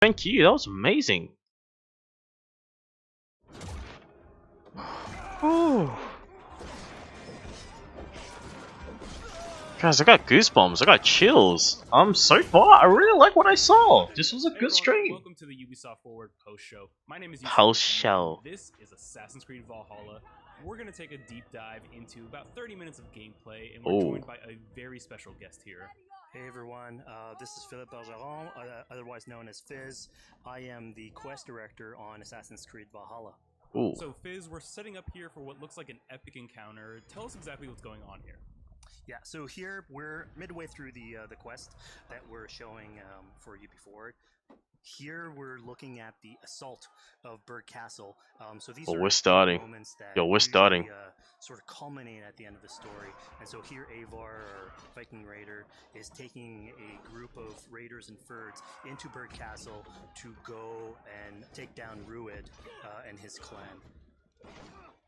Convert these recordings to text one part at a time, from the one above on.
Thank you, that was amazing. Ooh. Guys, I got goosebumps, I got chills. So far, I really like what I saw. This was a good stream. Welcome to the Ubisoft Forward post show. My name is Post show. This is Assassin's Creed Valhalla. We're going to take a deep dive into about 30 minutes of gameplay, and we're joined by a very special guest here. Hey everyone, this is Philippe Bergeron, otherwise known as Fizz. I am the quest director on Assassin's Creed Valhalla. Ooh. So Fizz, we're setting up here for what looks like an epic encounter. Tell us exactly what's going on here. Yeah, so here we're midway through the quest that we're showing for you before. Here we're looking at the assault of Berg Castle. So these are we're starting. moments that Yo, we're starting. Sort of culminate at the end of the story. And so here Eivor, our Viking raider, is taking a group of raiders and Fyrds into Berg Castle to go and take down Rued and his clan.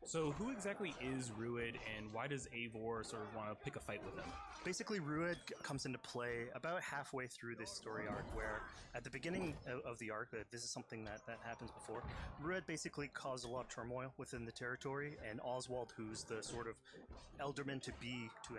So who exactly is Rued, and why does Eivor sort of want to pick a fight with him? Basically, Rued comes into play about halfway through this story arc, where at the beginning of the arc, this is something that happens before, Rued basically caused a lot of turmoil within the territory, and Oswald, who's the sort of elderman to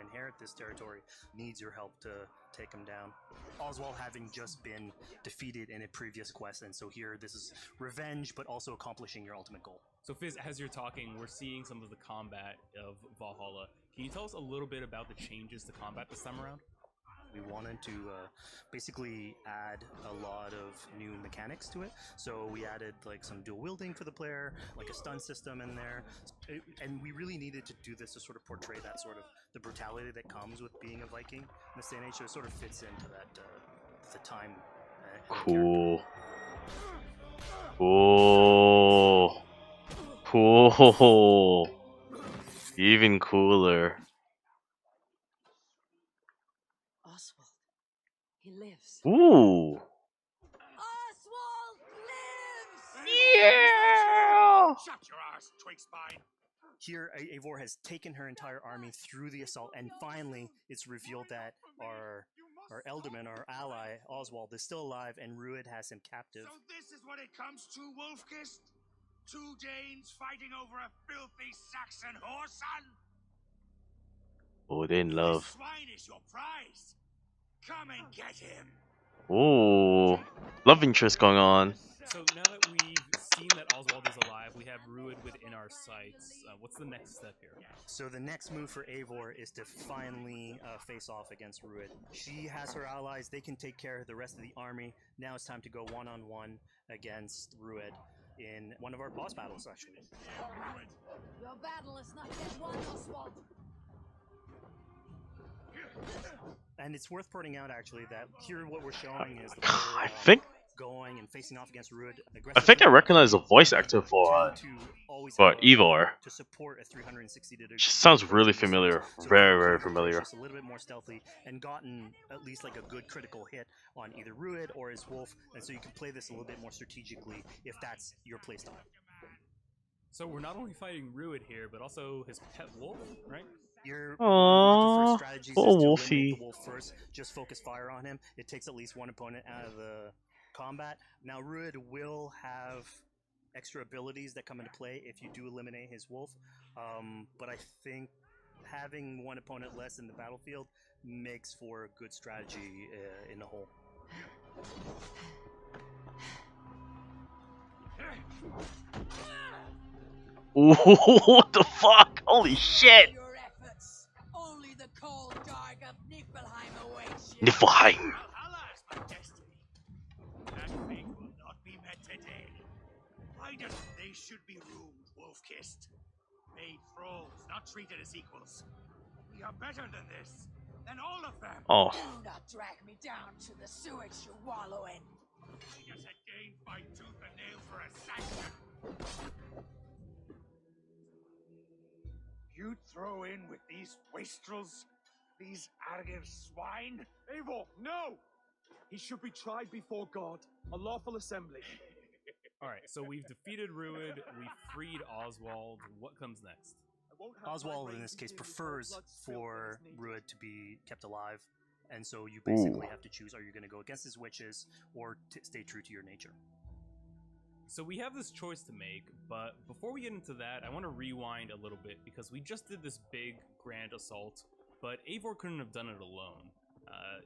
inherit this territory, needs your help to take him down. Oswald having just been defeated in a previous quest, and so here this is revenge, but also accomplishing your ultimate goal. So Fizz, as you're talking, we're seeing some of the combat of Valhalla. Can you tell us a little bit about the changes to combat this time around? We wanted to basically add a lot of new mechanics to it. So we added like some dual wielding for the player, like a stun system in there. And we really needed to do this to sort of portray that sort of the brutality that comes with being a Viking in this day and age. So it sort of fits into that, the time. Cool. Cool. Cool. Even cooler. Oswald. He lives. Ooh. Oswald lives! Yeah! Shut your ass, twig spine! Here, Eivor has taken her entire army through the assault, and finally, it's revealed that our Elderman, our ally, Oswald, is still alive, and Rued has him captive. So this is what it comes to, Wolfkist? 2 Danes fighting over a filthy Saxon whoreson? Oh, they in love. This swine is your prize. Come and get him. Ooh. Love interest going on. So now that we've seen that Oswald is alive, we have Rued within our sights. What's the next step here? So the next move for Eivor is to finally face off against Rued. She has her allies. They can take care of the rest of the army. Now it's time to go one-on-one against Rued in one of our boss battles, actually. Your battle is not yet won, Oswald. And it's worth pointing out, actually, that here what we're showing is the I player, think going and facing off against Rued. I recognize the voice actor for Eivor. To support a 360 degree. She sounds really familiar. Very, very familiar. Just a little bit more stealthy and gotten at least like a good critical hit on either Rued or his wolf, and so you can play this a little bit more strategically if that's your playstyle. So we're not only fighting Rued here, but also his pet wolf, right? Aww, poor Wolfie. The wolf first, just focus fire on him. It takes at least one opponent out of the combat. Now Rued will have extra abilities that come into play if you do eliminate his wolf, but I think having one opponent less in the battlefield makes for a good strategy in the whole. Ooh, what the fuck? Holy shit! Your efforts. Only the cold dark of Niflheim awaits you. Niflheim. Valhalla is my destiny. That fate will not be met today. Why does they should be ruined, Wolfkist? Made thralls, not treated as equals. We are better than this. Than all of them. Oh. Do not drag me down to the sewage you wallow in. We just had Dane fight tooth and nail for a Saxon. You'd throw in with these wastrels? These arrogant swine? Eivor, no! He should be tried before God, a lawful assembly. Alright, so we've defeated Rued, we've freed Oswald. What comes next? Oswald, in this case, prefers for Rued to be kept alive And so you basically have to choose, are you going to go against his wishes or stay true to your nature? So we have this choice to make, but before we get into that, I want to rewind a little bit because we just did this big, grand assault, but Eivor couldn't have done it alone.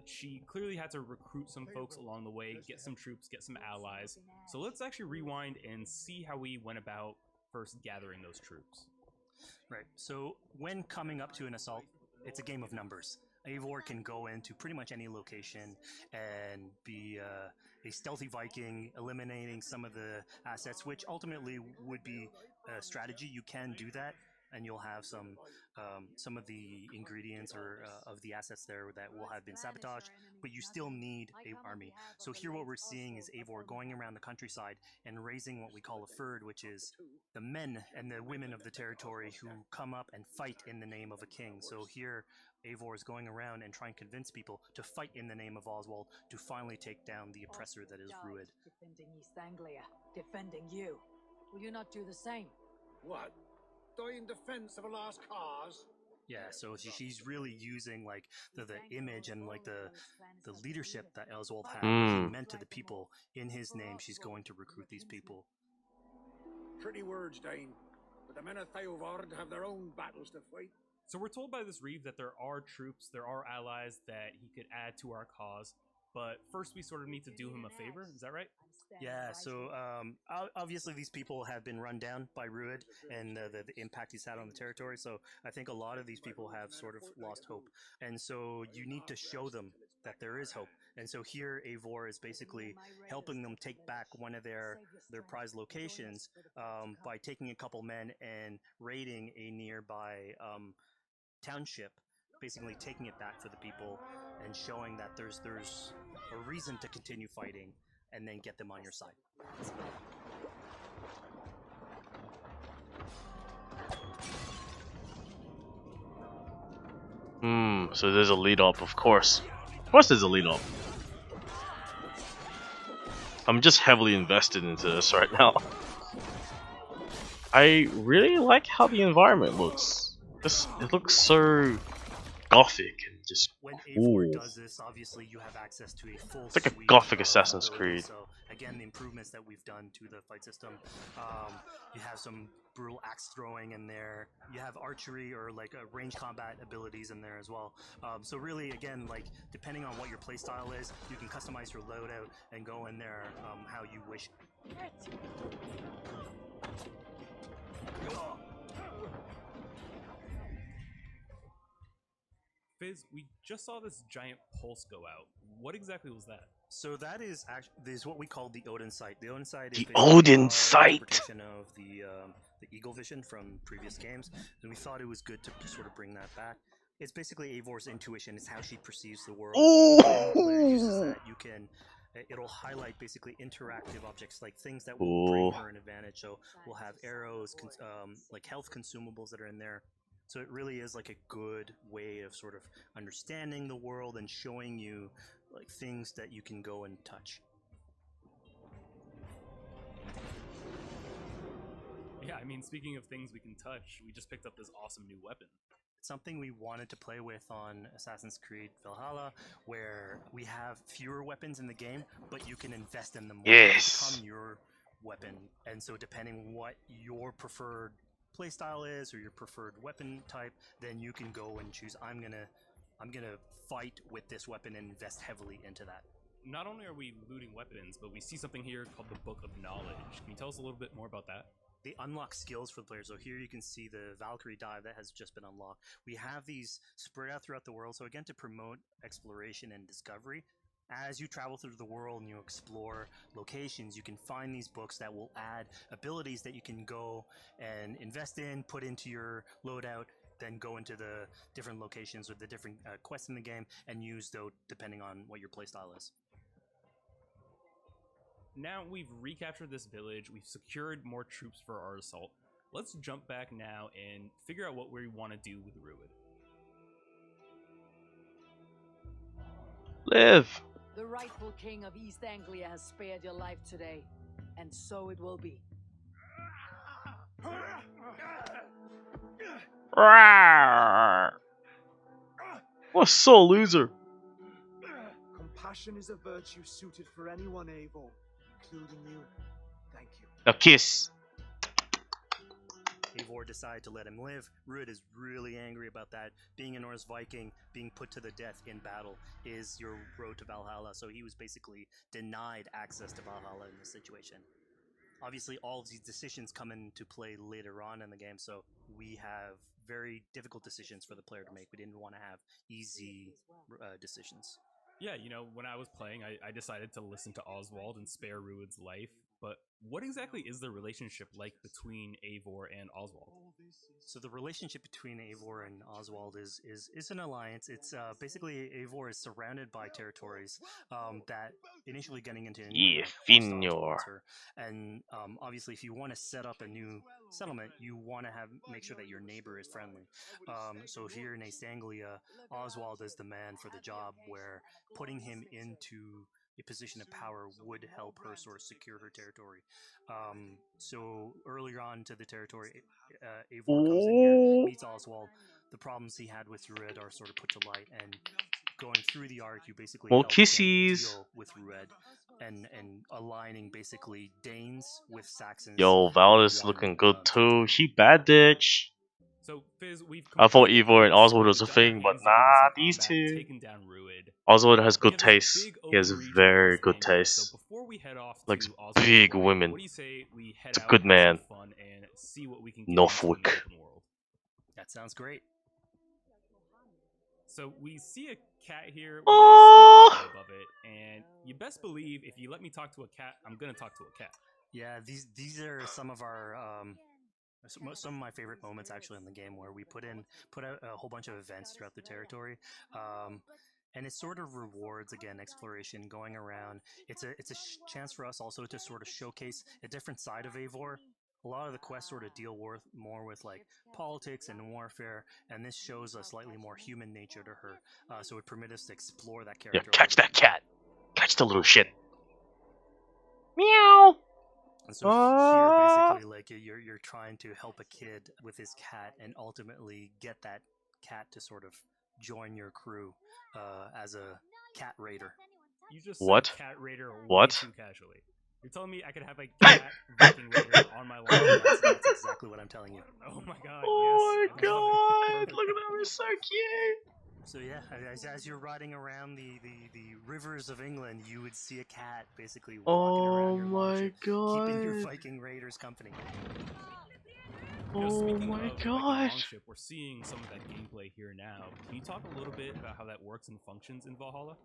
She clearly had to recruit some folks along the way, get some troops, get some allies. So let's actually rewind and see how we went about first gathering those troops. Right. So when coming up to an assault, it's a game of numbers. Eivor can go into pretty much any location and be a stealthy Viking, eliminating some of the assets, which ultimately would be a strategy. You can do that, and you'll have some of the ingredients or of the assets there that will have been sabotaged, but you still need an army. So here what we're seeing is Eivor going around the countryside and raising what we call a fyrd, which is the men and the women of the territory who come up and fight in the name of a king. So here Eivor is going around and trying to convince people to fight in the name of Oswald to finally take down the oppressor that is Rued. Defending East Anglia, defending you. Will you not do the same? What? Die in defense of a lost cause? Yeah, so she's really using like the image and like the leadership that Oswald had, what he meant to the people. In his name, she's going to recruit these people. Pretty words, Dane. But the men of Theovard have their own battles to fight. So we're told by this Reeve that there are troops, there are allies that he could add to our cause, but first we sort of need to do him a favor, is that right? Yeah, so obviously these people have been run down by Rued and the impact he's had on the territory, so I think a lot of these people have sort of lost hope. And so you need to show them that there is hope. And so here Eivor is basically helping them take back one of their prized locations by taking a couple men and raiding a nearby township, basically taking it back for the people and showing that there's a reason to continue fighting and then get them on your side. So there's a lead up, of course. Of course there's a lead up. I'm just heavily invested into this right now. I really like how the environment looks. It looks so gothic and just when cool. Eivor does this, obviously you have access to a full It's like a suite gothic of Assassin's abilities. Creed. So again, the improvements that we've done to the fight system, you have some brutal axe throwing in there. You have archery or like range combat abilities in there as well. So really, again, like depending on what your playstyle is, you can customize your loadout and go in there how you wish. Fizz, we just saw this giant pulse go out. What exactly was that? So that is what we call the Odin sight. The Odin sight is The basically Odin our sight! interpretation of the Eagle Vision from previous games, and we thought it was good to sort of bring that back. It's basically Eivor's intuition. It's how she perceives the world. When a player uses that, it'll highlight basically interactive objects, like things that will bring her an advantage. So we'll have arrows, like health consumables that are in there. So it really is like a good way of sort of understanding the world and showing you like things that you can go and touch. Yeah, I mean, speaking of things we can touch, we just picked up this awesome new weapon. It's something we wanted to play with on Assassin's Creed Valhalla, where we have fewer weapons in the game, but you can invest in them more. Yes. They become your weapon. And so depending what your preferred playstyle is or your preferred weapon type, then you can go and choose, I'm gonna fight with this weapon and invest heavily into that. Not only are we looting weapons, but we see something here called the Book of Knowledge. Can you tell us a little bit more about that? They unlock skills for the player. So here you can see the Valkyrie dive that has just been unlocked. We have these spread out throughout the world. So again, to promote exploration and discovery, as you travel through the world and you explore locations, you can find these books that will add abilities that you can go and invest in, put into your loadout, then go into the different locations or the different quests in the game and use those depending on what your playstyle is. Now we've recaptured this village, we've secured more troops for our assault. Let's jump back now and figure out what we want to do with Rued. Live! The rightful king of East Anglia has spared your life today, and so it will be. Rawr. What a sore loser. Passion is a virtue suited for anyone, Eivor, including you. Thank you. A kiss. Eivor decided to let him live. Ruud is really angry about that. Being a Norse Viking, being put to the death in battle is your road to Valhalla, so he was basically denied access to Valhalla in this situation. Obviously, all of these decisions come into play later on in the game, so we have very difficult decisions for the player to make. We didn't want to have easy decisions. Yeah, you know, when I was playing, I decided to listen to Oswald and spare Ruud's life. But what exactly is the relationship like between Eivor and Oswald? So the relationship between Eivor and Oswald is an alliance. It's basically Eivor is surrounded by territories that initially getting into England Yeah, are hostile Finor. towards her. And obviously, if you want to set up a new settlement, you want to make sure that your neighbor is friendly. So here in East Anglia, Oswald is the man for the job, where putting him into a position of power would help her sort of secure her territory. So earlier on to the territory, Eivor comes in here, meets Oswald. The problems he had with Ruud are sort of put to light, and going through the arc, you basically More help him kisses. deal with Ruud and aligning basically Danes with Saxons. Yo, Valda's looking good too. She bad bitch. So, Fizz, we've I thought completed Eivor and this. Oswald was a We've gotten our thing, but hands dirty with nah, some these combat, two. taken down Ruud. Oswald has We good have this taste. big He has open region very in good East Anglia, taste. So before we head off Likes to Oswald's big world, women. what do you say we head It's a out, good have man. some fun, and see what we can get Northwick. into in the open world? That sounds great. So we see a cat here with a Oh! speech bubble above it, and you best believe if you let me talk to a cat, I'm gonna talk to a cat. Yeah, these are some of our some of my favorite moments actually in the game, where we put out a whole bunch of events throughout the territory, and it sort of rewards again exploration, going around. It's a chance for us also to sort of showcase a different side of Eivor. A lot of the quests sort of deal more with like politics and warfare, and this shows a slightly more human nature to her. So it permits us to explore that Yeah, character. catch a little that bit more. cat. Catch the little shit. Meow. And so here, basically, like you're trying to help a kid with his cat, and ultimately get that cat to sort of join your crew as a cat raider. You just What? said cat raider What? way too casually. You're telling me I could have a cat Viking raider on my lawn? That's exactly what I'm telling you. Oh my god! Oh yes, my I love it. god. Look at that. We're so cute. So yeah, as you're riding around the rivers of England, you would see a cat basically walking around your longship, keeping your Viking raiders company. You know, Oh speaking my of Viking gosh. Longship, we're seeing some of that gameplay here now. Can you talk a little bit about how that works and functions in Valhalla?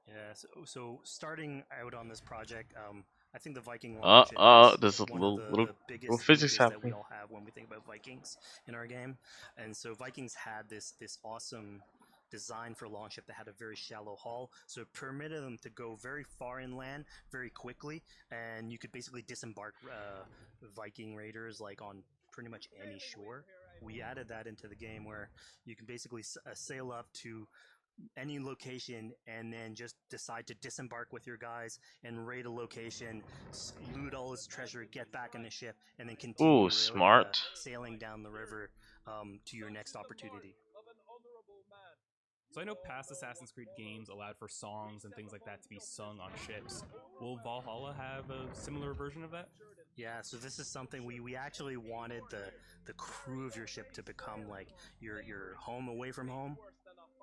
Yeah, so starting out on this project, I think the Viking longship is there's a one little, of little the biggest physics images that we happening. all have when we think about Vikings in our game. And so Vikings had this awesome design for longship that had a very shallow hull, so it permitted them to go very far inland very quickly, and you could basically disembark Viking raiders like on pretty much any shore. We added that into the game, where you can basically sail up to any location and then just decide to disembark with your guys and raid a location, loot all its treasure, get back in the ship, and then continue Smart. sailing down the river to your next opportunity. So I know past Assassin's Creed games allowed for songs and things like that to be sung on ships. Will Valhalla have a similar version of that? Yeah, so this is something we actually wanted the crew of your ship to become like your home away from home.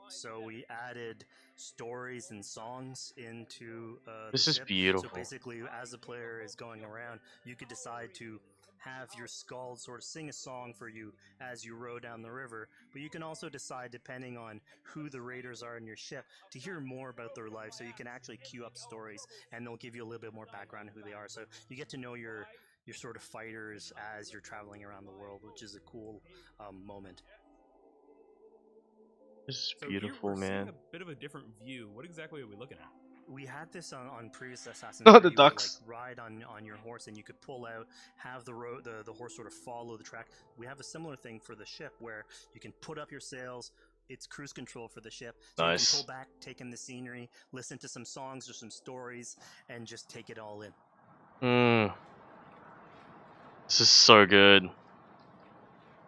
So we added stories and songs into This the is ship. beautiful. So basically, as the player is going around, you could decide to have your skull sort of sing a song for you as you row down the river. But you can also decide, depending on who the raiders are in your ship, to hear more about their life. So you can actually queue up stories, and they'll give you a little bit more background on who they are. So you get to know your sort of fighters as you're traveling around the world, which is a cool moment. This is So beautiful, here we're man. seeing a bit of a different view. What exactly are we looking at? We had this on previous Assassin's Oh, Creed. the You ducks. would like ride on your horse, and you could pull out, have the horse sort of follow the track. We have a similar thing for the ship, where you can put up your sails. It's cruise control for the ship, so Nice. you can pull back, take in the scenery, listen to some songs or some stories, and just take it all in. This is so good.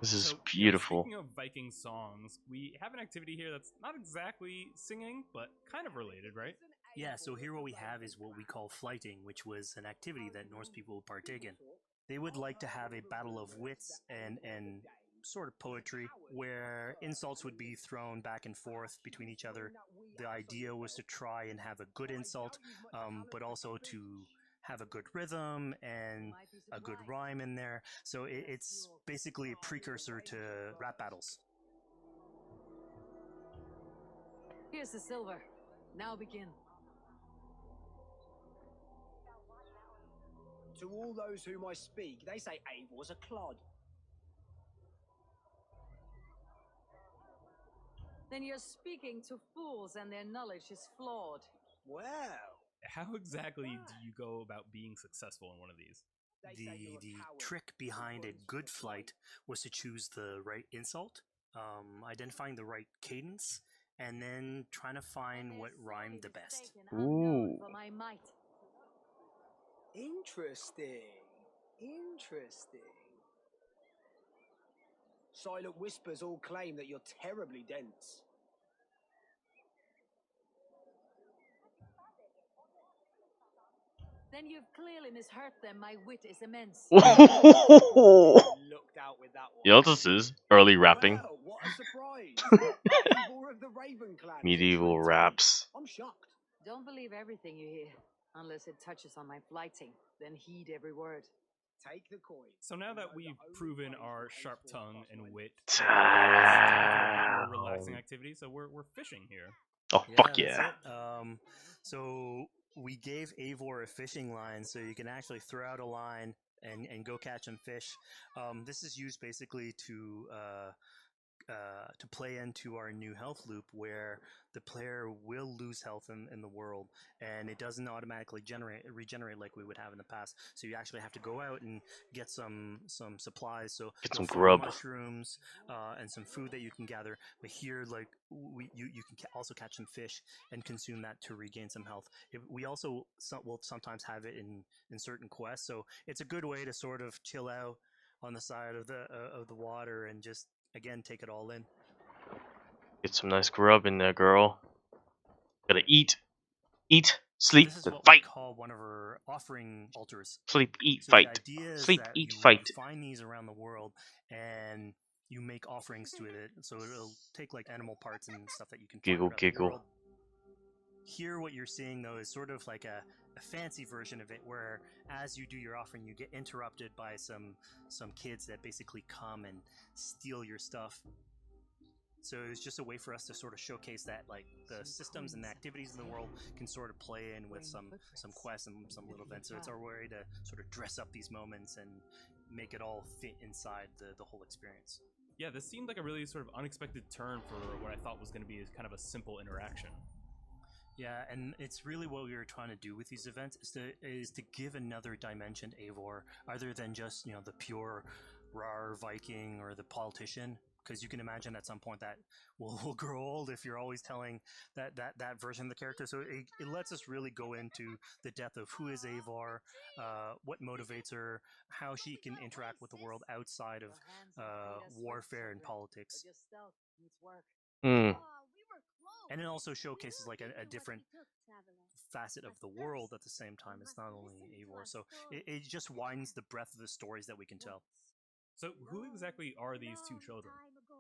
This is So, beautiful. speaking of Viking songs, we have an activity here that's not exactly singing, but kind of related, right? Yeah, so here what we have is what we call flighting, which was an activity that Norse people would partake in. They would like to have a battle of wits and sort of poetry where insults would be thrown back and forth between each other. The idea was to try and have a good insult, but also to have a good rhythm and a good rhyme in there. So it's basically a precursor to rap battles. Here's the silver. Now begin. To all those whom I speak, they say Eivor's a clod. Then you're speaking to fools and their knowledge is flawed. Well, How exactly do you go about being successful in one of these? The trick behind a good flight was to choose the right insult, identifying the right cadence, and then trying to find what rhymed the best. Ooh. For my might. interesting. Interesting. Silent whispers all claim that you're terribly dense. Then you've clearly misheard them. My wit is immense. Looked out with that one. Yo, this is early rapping. Well, what a surprise! Eivor of the Raven Clan. is a Medieval treat to me. raps. I'm shocked. Don't believe everything you hear, unless it touches on my flighting. Then heed every word. Take the coin. So now that we've proven our sharp tongue and wit, it's Damn. time for a more relaxing activity. So we're fishing here. Oh, fuck that's yeah. it. So we gave Eivor a fishing line, so you can actually throw out a line and go catch some fish. This is used basically to play into our new health loop, where the player will lose health in the world, and it doesn't automatically regenerate like we would have in the past. So you actually have to go out and get some supplies. So Get you'll some find grub. mushrooms, and some food that you can gather. But here, like you can also catch some fish and consume that to regain some health. We also will sometimes have it in certain quests. So it's a good way to sort of chill out on the side of the water and just again take it all in. Get some nice grub in there, girl. Gotta eat, sleep, This is then what fight. we call one of our offering altars. Sleep, eat, So fight. the idea is Sleep, that eat, you fight. find these around the world and you make offerings to it. So it'll take like animal parts and stuff that you can find Giggle, around the giggle. world. Here, what you're seeing though is sort of like a fancy version of it, where as you do your offering, you get interrupted by some kids that basically come and steal your stuff. So it's just a way for us to sort of showcase that like the systems and the activities in the world can sort of play in with some quests and some little events. So it's our way to sort of dress up these moments and make it all fit inside the whole experience. Yeah, this seemed like a really sort of unexpected turn for what I thought was going to be kind of a simple interaction. Yeah, and it's really what we were trying to do with these events is to give another dimension to Eivor, other than just the pure rar Viking or the politician. Because you can imagine at some point that will grow old if you're always telling that version of the character. So it lets us really go into the depth of who is Eivor, what motivates her, how she can interact with the world outside of warfare and politics. Hmm. And it also showcases like a different facet of the world at the same time. It's not only Eivor. So it just widens the breadth of the stories that we can tell. So who exactly are these two children?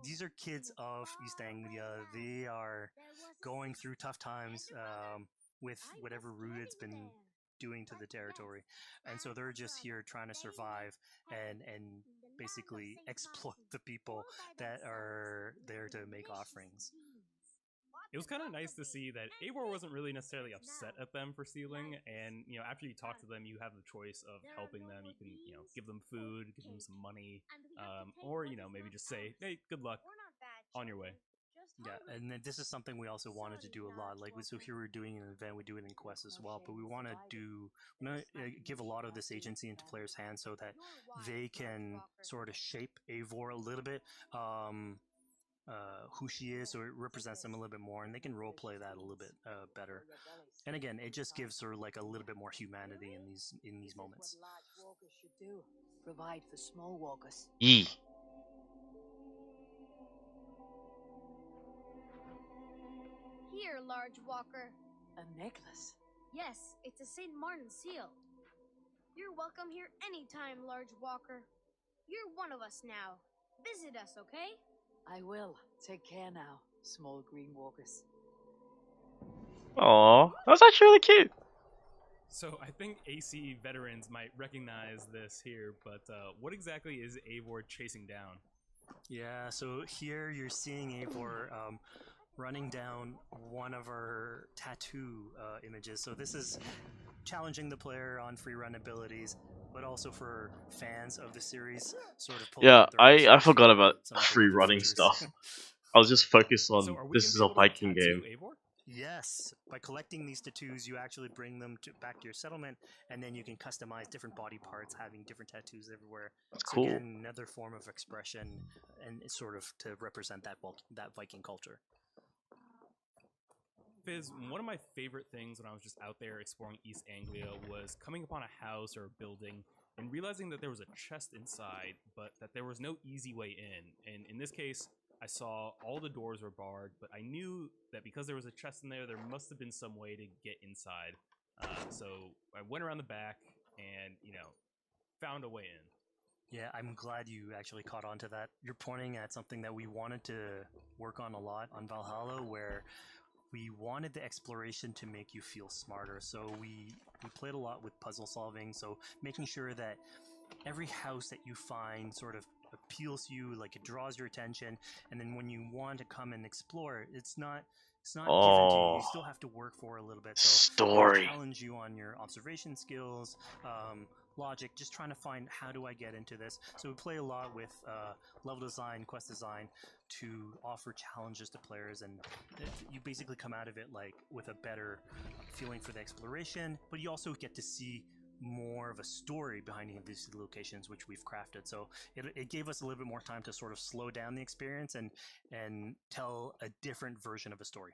These are kids of East Anglia. They are going through tough times with whatever Rued's been doing to the territory. And so they're just here trying to survive and basically exploit the people that are there to make offerings. It was kind of nice to see that Eivor wasn't really necessarily upset at them for stealing, and after you talk to them, you have the choice of helping them. You can give them food, give them some money, or maybe just say, "Hey, good luck, on your way." Yeah, and then this is something we also wanted to do a lot. Like, so here we're doing an event, we do it in quests as well, but we want to give a lot of this agency into players' hands so that they can sort of shape Eivor a little bit. Who she is, so it represents them a little bit more, and they can role play that a little bit better. And again, it just gives her like a little bit more humanity in these moments. Provide for small walkers. Yee. Here, large walker. A necklace? Yes, it's a St. Martin seal. You're welcome here anytime, large walker. You're one of us now. Visit us, okay? I will. Take care now, small green walkers. Aw, that's actually really cute. So I think AC veterans might recognize this here, but what exactly is Eivor chasing down? Yeah, so here you're seeing Eivor running down one of our tattoo images. So this is challenging the player on free run abilities, but also for fans of the series, sort of pulling Yeah, out their own I swords forgot for about some of the free weapon running features. stuff. I was just focused on So are we this gonna is be a able to Viking tattoo game. Eivor? Yes, by collecting these tattoos, you actually bring them back to your settlement, and then you can customize different body parts, having different tattoos everywhere. That's So cool. again, another form of expression, and it's sort of to represent that Viking culture. Fizz, one of my favorite things when I was just out there exploring East Anglia was coming upon a house or a building and realizing that there was a chest inside, but that there was no easy way in. And in this case, I saw all the doors were barred, but I knew that because there was a chest in there must have been some way to get inside. So I went around the back and, found a way in. Yeah, I'm glad you actually caught on to that. You're pointing at something that we wanted to work on a lot on Valhalla, where we wanted the exploration to make you feel smarter. So we played a lot with puzzle solving, so making sure that every house that you find sort of appeals to you, like it draws your attention, and then when you want to come and explore, it's not given to you. You still have to work for a little bit. So Story. we challenge you on your observation skills, logic, just trying to find how do I get into this. So we play a lot with level design, quest design to offer challenges to players, and you basically come out of it like with a better feeling for the exploration, but you also get to see more of a story behind any of these locations which we've crafted. So it gave us a little bit more time to sort of slow down the experience and tell a different version of a story.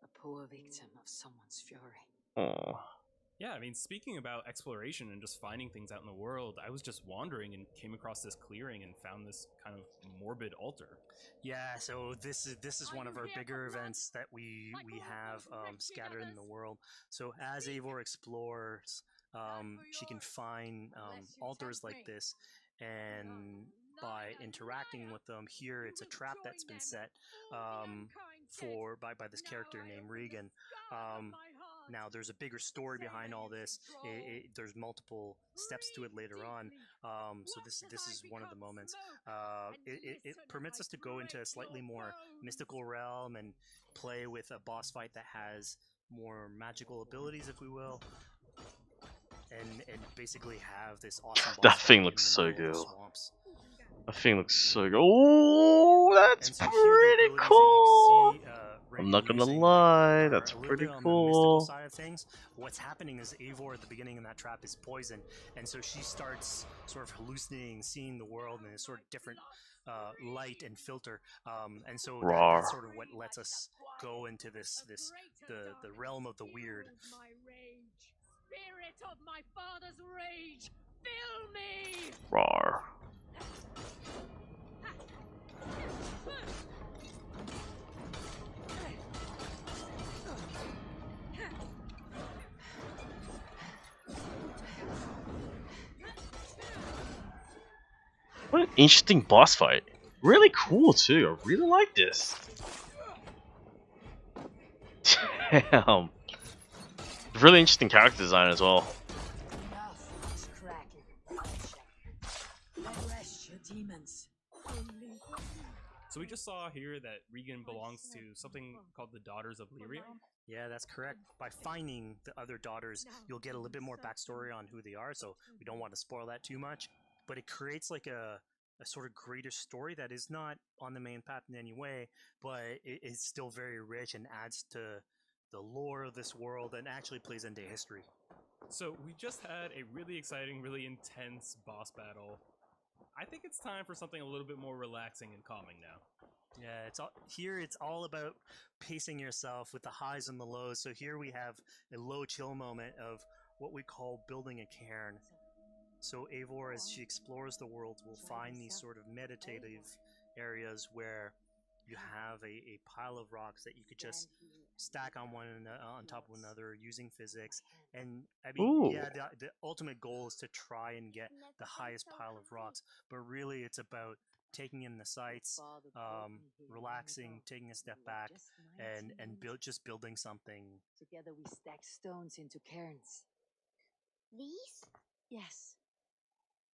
A poor victim of someone's fury. Aw. Yeah, I mean, speaking about exploration and just finding things out in the world, I was just wandering and came across this clearing and found this kind of morbid altar. Yeah, so this is one of our bigger events that we have scattered in the world. So as Eivor explores, she can find altars like this, and by interacting with them, here it's a trap that's been set by this character named Regan. Now, there's a bigger story behind all this. There's multiple steps to it later on. So this is one of the moments. It permits us to go into a slightly more mystical realm and play with a boss fight that has more magical abilities, if we will, and basically have this awesome boss That fight thing in looks the so middle of the good. swamps. That thing looks so good. Oh, that's And so here pretty the abilities cool. that you see I'm not Regan gonna using, lie, are that's a little pretty bit on the mystical cool. side of things. What's happening is Eivor at the beginning in that trap is poison, and so she starts sort of hallucinating, seeing the world in a sort of different light and filter, and so Rawr. that's sort of what lets us go into the realm of the weird. My rage, spirit of my father's rage, fill me! Rawr. What an interesting boss fight. Really cool too. I really like this. Damn. Really interesting character design as well. Enough of this cracking. Arrest your demons. So we just saw here that Regan belongs to something called the Daughters of Lyrion. Yeah, that's correct. By finding the other daughters, you'll get a little bit more backstory on who they are, so we don't want to spoil that too much. But it creates like a sort of greater story that is not on the main path in any way, but it is still very rich and adds to the lore of this world and actually plays into history. So we just had a really exciting, really intense boss battle. I think it's time for something a little bit more relaxing and calming now. Yeah, it's all about pacing yourself with the highs and the lows. So here we have a low chill moment of what we call building a cairn. So Eivor, as she explores the world, will find these sort of meditative areas where you have a pile of rocks that you could just stack on on top of another using physics. And I mean, Ooh. yeah, the ultimate goal is to try and get the highest pile of rocks, but really it's about taking in the sights, relaxing, taking a step back, and just building something. Together we stack stones into cairns. These? Yes.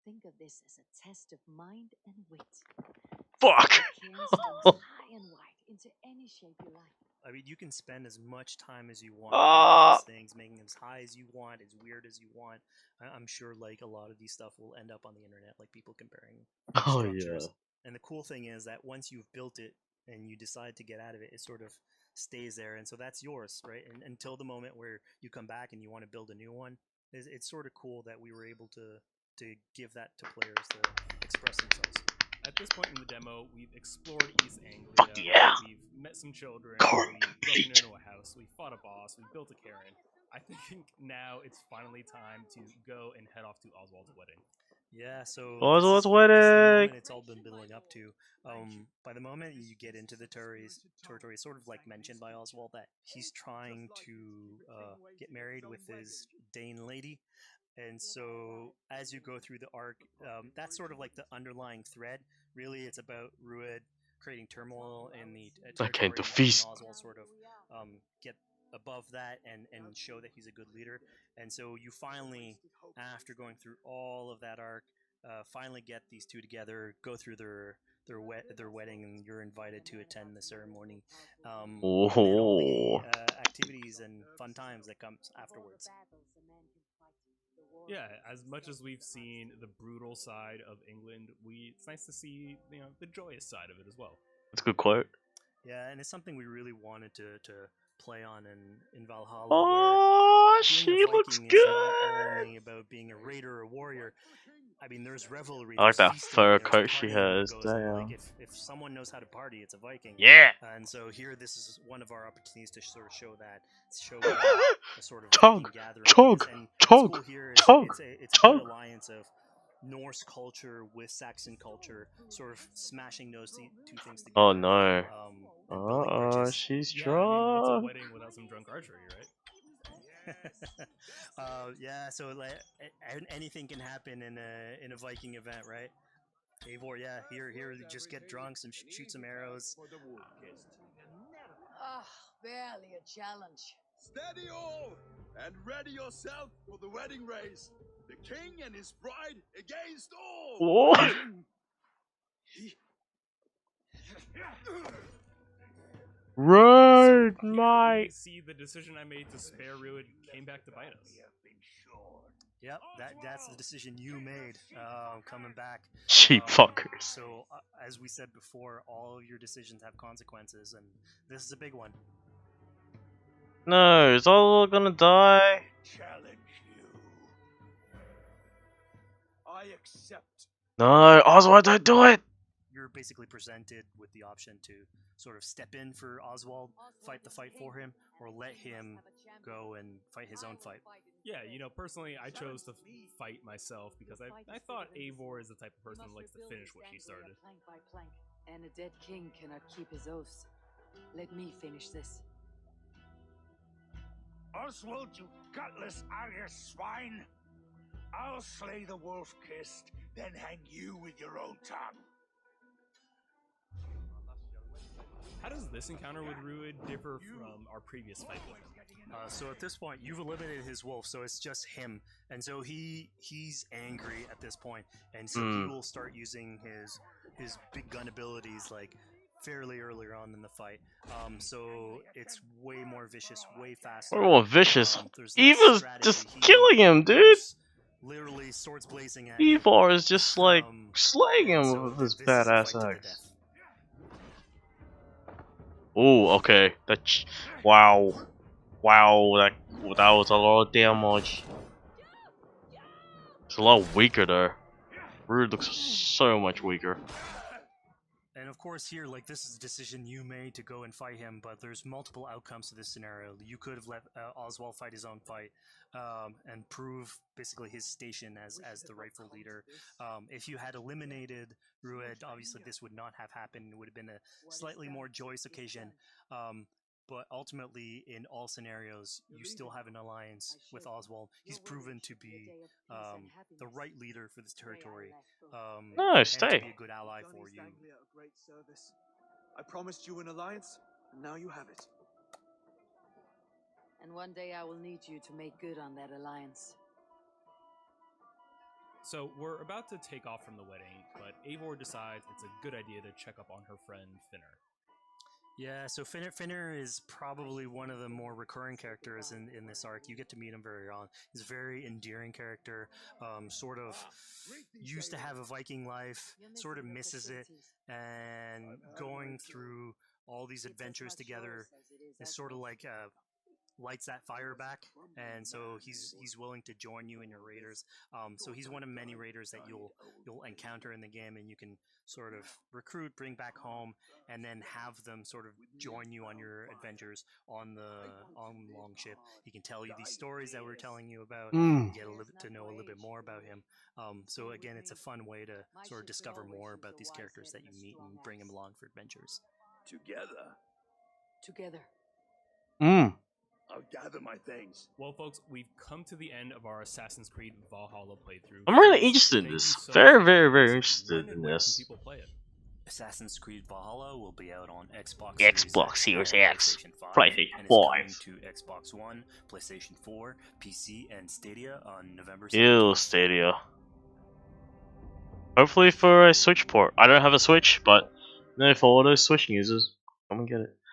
Think of this as a test of mind and wit. Fuck! Cairn stones high and wide into any shape you like. I mean, you can spend as much time as you want on these things, making them as high as you want, as weird as you want. I'm sure, like, a lot of these stuff will end up on the internet, like people comparing Oh structures. yeah. And the cool thing is that once you've built it and you decide to get out of it, it sort of stays there, and so that's yours, right? And until the moment where you come back and you want to build a new one, it's sort of cool that we were able to give that to players to express themselves. At this point in the demo, we've explored East Anglia. Fuck yeah. We've met some children. Corn We've broken meat. into a house. We fought a boss. We built a cairn. I think now it's finally time to go and head off to Oswald's wedding. Yeah, so Oswald's this is the wedding. moment it's all been building up to. By the moment you get into the territory, it's sort of like mentioned by Oswald that he's trying to get married with his Dane lady. And so as you go through the arc, that's sort of like the underlying thread. Really, it's about Rued creating turmoil in the territory, to and feast. Oswald sort of get above that and show that he's a good leader. And so you finally, after going through all of that arc, finally get these two together, go through their wedding, and you're invited to attend the ceremony. And all the activities and fun times that comes afterwards. Yeah, as much as we've seen the brutal side of England, it's nice to see the joyous side of it as well. That's a good quote. Yeah, and it's something we really wanted to play on in Valhalla. Oh, where she looks Viking good. is not only about being a raider or warrior. I mean, there's revelry. I like there's that feasting, fur there's coat she partying that has. goes on. Like Damn. if someone knows how to party, it's a Viking. Yeah. And so here, this is one of our opportunities to sort of show a sort of Chug, Viking gathering. chug, And chug, what's cool here is chug, it's a chug. good alliance of Norse culture with Saxon culture, sort of smashing those two things together. Oh no. and building bridges. She's Yeah, I mean, what's a drunk. wedding without some drunk archery, right? Yeah, so like anything can happen in a Viking event, right? Eivor, yeah, here, you just get drunk, shoot some arrows. Ah, barely a challenge. Steady all, and ready yourself for the wedding race. The king and his bride against all. What? Right, We mate. see the decision I made to spare Rued came back to bite us. Yep, that's the decision you made, coming back. Cheap fuckers. So, as we said before, all of your decisions have consequences, and this is a big one. No, is all gonna die? Challenge you. I accept. No, Oswald, don't do it. You're basically presented with the option to sort of step in for Oswald, fight the fight for him, or let him go and fight his own fight. Yeah, personally, I chose to fight myself because I thought Eivor is the type of person who likes to finish what she started. Plank by plank, and a dead king cannot keep his oaths. Let me finish this. Oswald, you gutless Arya swine! I'll slay the wolf-kissed, then hang you with your own tongue. How does this encounter with Rued differ from our previous fight with him? So at this point, you've eliminated his wolf, so it's just him, and so he's angry at this point, and so he will start using his big gun abilities like fairly earlier on in the fight. So it's way more vicious, way faster. Way more vicious. There's less Eva's strategy. just He killing him, dude. goes literally swords blazing at him. Eivor is just like slaying and him so with his this is a badass fight to the axe. death. Oh, okay. Wow. That was a lot of damage. It's a lot weaker though. Rude looks so much weaker. And of course here, like, this is a decision you made to go and fight him, but there's multiple outcomes to this scenario. You could have let Oswald fight his own fight and prove basically his station as the rightful leader. If you had eliminated Rued, obviously this would not have happened. It would have been a slightly more joyous occasion. But ultimately, in all scenarios, you still have an alliance with Oswald. He's proven to be the right leader for this territory. No, and stay. to be a good ally for you. A great service. I promised you an alliance, and now you have it. And one day I will need you to make good on that alliance. So we're about to take off from the wedding, but Eivor decides it's a good idea to check up on her friend Finner. Yeah, so Finner is probably one of the more recurring characters in this arc. You get to meet him very early on. He's a very endearing character, sort of used to have a Viking life, sort of misses it, and going through all these adventures together is sort of like lights that fire back, and so he's willing to join you in your raiders. So he's one of many raiders that you'll encounter in the game, and you can sort of recruit, bring back home, and then have them sort of join you on your adventures on Longship. He can tell you these stories that we're telling you about, get to know a little bit more about him. So again, it's a fun way to sort of discover more about these characters that you meet and bring them along for adventures. Together. I'll gather my things. Well, folks, we've come to the end of our Assassin's Creed Valhalla playthrough. I'm really interested in Thank this. you so Very, much very, for very listening. interested When in and where this. can people play it? Assassin's Creed Valhalla will be out on Xbox Series and X, PlayStation 5, PlayStation and 5. is coming to Xbox One, PlayStation 4, PC, and Stadia on November 17th. Ew, Stadia. Hopefully for a Switch port. I don't have a Switch, but for all those Switch users, come and get it.